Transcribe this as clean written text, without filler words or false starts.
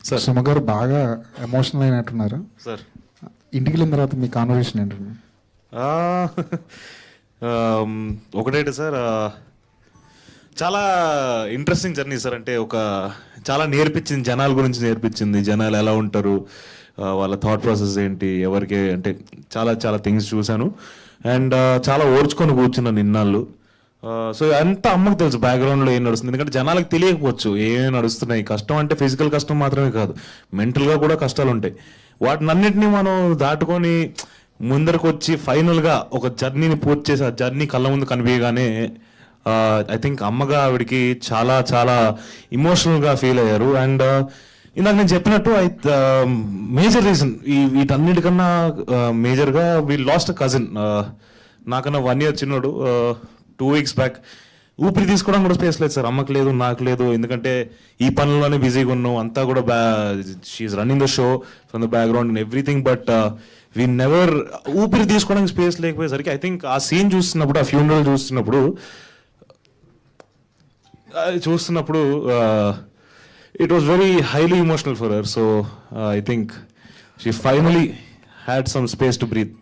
Sir Suma గారు బాగా emotional అయినట్టున్నారు sir. ఇంటికి వెళ్ళిన తర్వాత మీ కాన్వర్సేషన్ ఏంటండి? ఒకటేంటి సార్, చాలా ఇంట్రెస్టింగ్ జర్నీ సార్. అంటే చాలా నేర్పించింది, జనాల గురించి నేర్పించింది, జనాలు ఎలా ఉంటారు, వాళ్ళ థాట్ ప్రాసెస్ ఏంటి, ఎవరికి అంటే చాలా చాలా థింగ్స్ చూశాను. అండ్ చాలా ఓర్చుకొని కూర్చున్నాను ఇన్నాళ్ళు. సో అంతా అమ్మకు తెలుసు బ్యాక్గ్రౌండ్లో ఏం నడుస్తుంది. ఎందుకంటే జనాలకు తెలియకపోవచ్చు ఏమేమి నడుస్తున్నాయి. కష్టం అంటే ఫిజికల్ కష్టం మాత్రమే కాదు, మెంటల్గా కూడా కష్టాలు ఉంటాయి. వాటినన్నింటినీ మనం దాటుకొని ముందరకు వచ్చి ఫైనల్గా ఒక జర్నీని పూర్తి చేసి ఆ జర్నీ కళ్ళ ముందు కనిపించగానే ఐ థింక్ అమ్మగా ఆవిడకి చాలా చాలా ఇమోషనల్గా ఫీల్ అయ్యారు. అండ్ ఇందాక నేను చెప్పినట్టు మేజర్ రీజన్ వీటన్నిటికన్నా మేజర్గా వీ లాస్ట్ కజిన్. నాకన్నా 1 year చిన్నోడు. 2 weeks బ్యాక్ ఊపిరి తీసుకోవడం కూడా స్పేస్ లేదు సార్. అమ్మకు లేదు, నాకు లేదు. ఎందుకంటే ఈ పనుల్లోనే బిజీగా ఉన్నాం. అంతా కూడా she's running the show from the background and everything. But we never ఊపిరి తీసుకోవడానికి స్పేస్ లేకపోయేసరికి ఐ థింక్ ఆ సీన్ చూస్తున్నప్పుడు, ఆ ఫ్యూనరల్ చూస్తున్నప్పుడు it was very highly emotional for her. So I think she finally had some space to breathe.